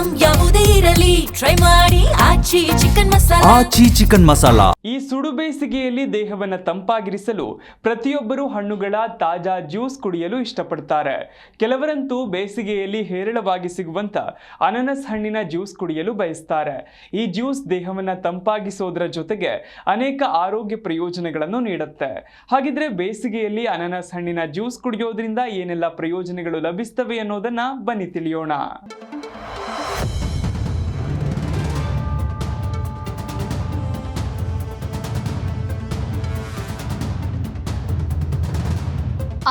Item ಯಾವುದೇ ಇರಲಿ try ಮಾಡಿ ಆಚಿ ಚಿಕನ್ ಮಸಾಲಾ. ಈ ಸುಡು ಬೇಸಿಗೆಯಲ್ಲಿ ದೇಹವನ್ನು ತಂಪಾಗಿರಿಸಲು ಪ್ರತಿಯೊಬ್ಬರು ಹಣ್ಣುಗಳ ತಾಜಾ ಜ್ಯೂಸ್ ಕುಡಿಯಲು ಇಷ್ಟಪಡ್ತಾರೆ. ಕೆಲವರಂತೂ ಬೇಸಿಗೆಯಲ್ಲಿ ಹೇರಳವಾಗಿ ಸಿಗುವಂತ ಅನಾನಸ್ ಹಣ್ಣಿನ ಜ್ಯೂಸ್ ಕುಡಿಯಲು ಬಯಸ್ತಾರೆ. ಈ ಜ್ಯೂಸ್ ದೇಹವನ್ನು ತಂಪಾಗಿಸೋದ್ರ ಜೊತೆಗೆ ಅನೇಕ ಆರೋಗ್ಯ ಪ್ರಯೋಜನಗಳನ್ನು ನೀಡುತ್ತೆ. ಹಾಗಿದ್ರೆ ಬೇಸಿಗೆಯಲ್ಲಿ ಅನಾನಸ್ ಹಣ್ಣಿನ ಜ್ಯೂಸ್ ಕುಡಿಯೋದ್ರಿಂದ ಏನೆಲ್ಲ ಪ್ರಯೋಜನಗಳು ಲಭಿಸ್ತವೆ ಅನ್ನೋದನ್ನ ಬನ್ನಿ ತಿಳಿಯೋಣ.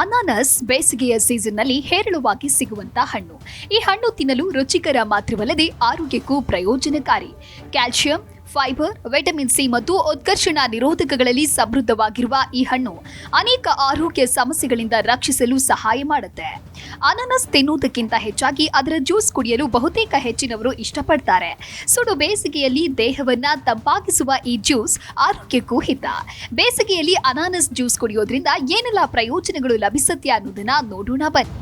ಅನಾನಸ್ ಬೇಸಿಗೆಯ ಸೀಸನ್ನಲ್ಲಿ ಹೇರಳವಾಗಿ ಸಿಗುವಂತ ಹಣ್ಣು. ಈ ಹಣ್ಣು ತಿನ್ನಲು ರುಚಿಕರ ಮಾತ್ರವಲ್ಲದೆ ಆರೋಗ್ಯಕ್ಕೂ ಪ್ರಯೋಜನಕಾರಿ. ಕ್ಯಾಲ್ಸಿಯಂ, ಫೈಬರ್, ವಿಟಮಿನ್ ಸಿ ಮತ್ತು ಉತ್ಕರ್ಷಣ ನಿರೋಧಕಗಳಲ್ಲಿ ಸಮೃದ್ಧವಾಗಿರುವ ಈ ಹಣ್ಣು ಅನೇಕ ಆರೋಗ್ಯ ಸಮಸ್ಯೆಗಳಿಂದ ರಕ್ಷಿಸಲು ಸಹಾಯ ಮಾಡುತ್ತೆ. ಅನಾನಸ್ ತಿನ್ನುವುದಕ್ಕಿಂತ ಹೆಚ್ಚಾಗಿ ಅದರ ಜ್ಯೂಸ್ ಕುಡಿಯಲು ಬಹುತೇಕ ಹೆಚ್ಚಿನವರು ಇಷ್ಟಪಡ್ತಾರೆ. ಸುಡು ಬೇಸಿಗೆಯಲ್ಲಿ ದೇಹವನ್ನ ತಂಪಾಗಿಸುವ ಈ ಜ್ಯೂಸ್ ಆರೋಗ್ಯಕ್ಕೂ ಹಿತ. ಬೇಸಿಗೆಯಲ್ಲಿ ಅನಾನಸ್ ಜ್ಯೂಸ್ ಕುಡಿಯೋದ್ರಿಂದ ಏನೆಲ್ಲ ಪ್ರಯೋಜನಗಳು ಲಭಿಸುತ್ತೆ ಅನ್ನೋದನ್ನ ನೋಡೋಣ ಬನ್ನಿ.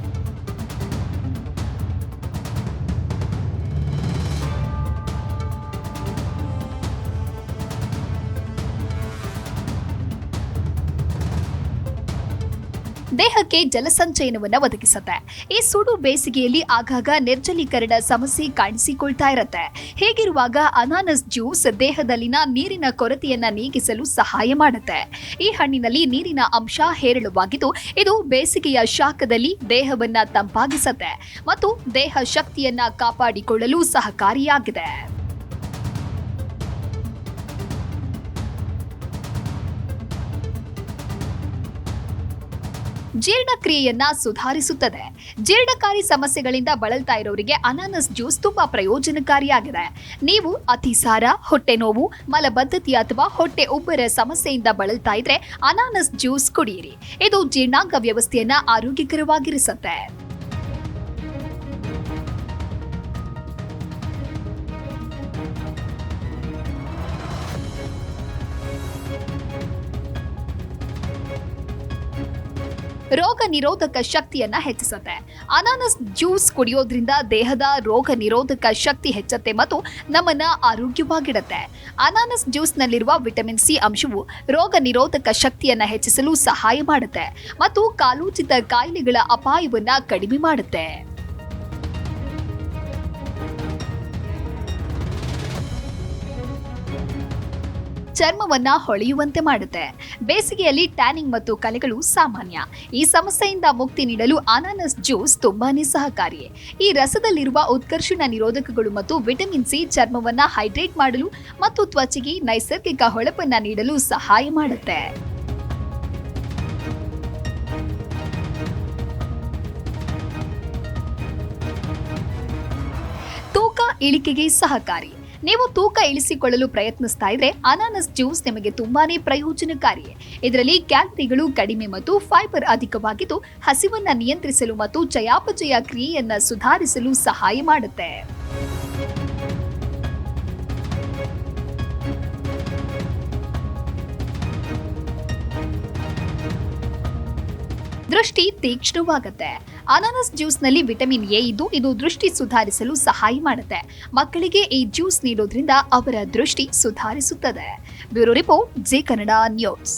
ದೇಹಕ್ಕೆ ಜಲಸಂಚಯನವನ್ನ ಒದಗಿಸುತ್ತೆ. ಈ ಸುಡು ಬೇಸಿಗೆಯಲ್ಲಿ ಆಗಾಗ ನಿರ್ಜಲೀಕರಣ ಸಮಸ್ಯೆ ಕಾಣಿಸಿಕೊಳ್ತಾ ಇರುತ್ತೆ. ಹೀಗಿರುವಾಗ ಅನಾನಸ್ ಜ್ಯೂಸ್ ದೇಹದಲ್ಲಿನ ನೀರಿನ ಕೊರತೆಯನ್ನ ನೀಗಿಸಲು ಸಹಾಯ ಮಾಡುತ್ತೆ. ಈ ಹಣ್ಣಿನಲ್ಲಿ ನೀರಿನ ಅಂಶ ಹೇರಳವಾಗಿದ್ದು ಇದು ಬೇಸಿಗೆಯ ಶಾಖದಲ್ಲಿ ದೇಹವನ್ನ ತಂಪಾಗಿಸುತ್ತೆ ಮತ್ತು ದೇಹ ಶಕ್ತಿಯನ್ನ ಕಾಪಾಡಿಕೊಳ್ಳಲು ಸಹಕಾರಿಯಾಗಿದೆ. ಜೀರ್ಣಕ್ರಿಯೆಯನ್ನ ಸುಧಾರಿಸುತ್ತದೆ. ಜೀರ್ಣಕಾರಿ ಸಮಸ್ಯೆಗಳಿಂದ ಬಳಲ್ತಾ ಇರೋರಿಗೆ ಅನಾನಸ್ ಜ್ಯೂಸ್ ತುಂಬಾ ಪ್ರಯೋಜನಕಾರಿಯಾಗಿದೆ. ನೀವು ಅತಿಸಾರ, ಹೊಟ್ಟೆ ನೋವು, ಮಲಬದ್ಧತೆ ಅಥವಾ ಹೊಟ್ಟೆ ಉಬ್ಬರ ಸಮಸ್ಯೆಯಿಂದ ಬಳಲ್ತಾ ಇದ್ರೆ ಅನಾನಸ್ ಜ್ಯೂಸ್ ಕುಡಿಯಿರಿ. ಇದು ಜೀರ್ಣಾಂಗ ವ್ಯವಸ್ಥೆಯನ್ನ ಆರೋಗ್ಯಕರವಾಗಿರಿಸುತ್ತೆ. ರೋಗ ನಿರೋಧಕ ಶಕ್ತಿಯನ್ನ ಹೆಚ್ಚಿಸುತ್ತೆ. ಅನಾನಸ್ ಜ್ಯೂಸ್ ಕುಡಿಯೋದ್ರಿಂದ ದೇಹದ ರೋಗ ನಿರೋಧಕ ಶಕ್ತಿ ಹೆಚ್ಚುತ್ತೆ ಮತ್ತು ನಮ್ಮನ್ನ ಆರೋಗ್ಯವಾಗಿಡುತ್ತೆ. ಅನಾನಸ್ ಜ್ಯೂಸ್ನಲ್ಲಿರುವ ವಿಟಮಿನ್ ಸಿ ಅಂಶವು ರೋಗ ನಿರೋಧಕ ಶಕ್ತಿಯನ್ನ ಹೆಚ್ಚಿಸಲು ಸಹಾಯ ಮಾಡುತ್ತೆ ಮತ್ತು ಕಾಲೋಚಿತ ಕಾಯಿಲೆಗಳ ಅಪಾಯವನ್ನ ಕಡಿಮೆ ಮಾಡುತ್ತೆ. ಚರ್ಮವನ್ನ ಹೊಳೆಯುವಂತೆ ಮಾಡುತ್ತೆ. ಬೇಸಿಗೆಯಲ್ಲಿ ಟ್ಯಾನಿಂಗ್ ಮತ್ತು ಕಲೆಗಳು ಸಾಮಾನ್ಯ. ಈ ಸಮಸ್ಯೆಯಿಂದ ಮುಕ್ತಿ ನೀಡಲು ಅನಾನಸ್ ಜ್ಯೂಸ್ ತುಂಬಾನೇ ಸಹಕಾರಿ. ಈ ರಸದಲ್ಲಿರುವ ಉತ್ಕರ್ಷಣ ನಿರೋಧಕಗಳು ಮತ್ತು ವಿಟಮಿನ್ ಸಿ ಚರ್ಮವನ್ನ ಹೈಡ್ರೇಟ್ ಮಾಡಲು ಮತ್ತು ತ್ವಚೆಗೆ ನೈಸರ್ಗಿಕ ಹೊಳಪನ್ನ ನೀಡಲು ಸಹಾಯ ಮಾಡುತ್ತೆ. ತೂಕ ಇಳಿಕೆಗೆ ಸಹಕಾರಿ. ನೀವು ತೂಕ ಇಳಿಸಿಕೊಳ್ಳಲು ಪ್ರಯತ್ನಿಸ್ತಾ ಇದ್ರೆ ಅನಾನಸ್ ಜ್ಯೂಸ್ ನಿಮಗೆ ತುಂಬಾನೇ ಪ್ರಯೋಜನಕಾರಿ. ಇದರಲ್ಲಿ ಕ್ಯಾಲರಿಗಳು ಕಡಿಮೆ ಮತ್ತು ಫೈಬರ್ ಅಧಿಕವಾಗಿದ್ದು ಹಸಿವನ್ನ ನಿಯಂತ್ರಿಸಲು ಮತ್ತು ಚಯಾಪಚಯ ಕ್ರಿಯೆಯನ್ನ ಸುಧಾರಿಸಲು ಸಹಾಯ ಮಾಡುತ್ತೆ. ದೃಷ್ಟಿ ತೀಕ್ಷ್ಣವಾಗುತ್ತೆ. ಅನಾನಸ್ ಜ್ಯೂಸ್ನಲ್ಲಿ ವಿಟಮಿನ್ ಎ ಇದ್ದು ಇದು ದೃಷ್ಟಿ ಸುಧಾರಿಸಲು ಸಹಾಯ ಮಾಡುತ್ತೆ. ಮಕ್ಕಳಿಗೆ ಈ ಜ್ಯೂಸ್ ನೀಡೋದ್ರಿಂದ ಅವರ ದೃಷ್ಟಿ ಸುಧಾರಿಸುತ್ತದೆ. Bureau report, G Kannada news.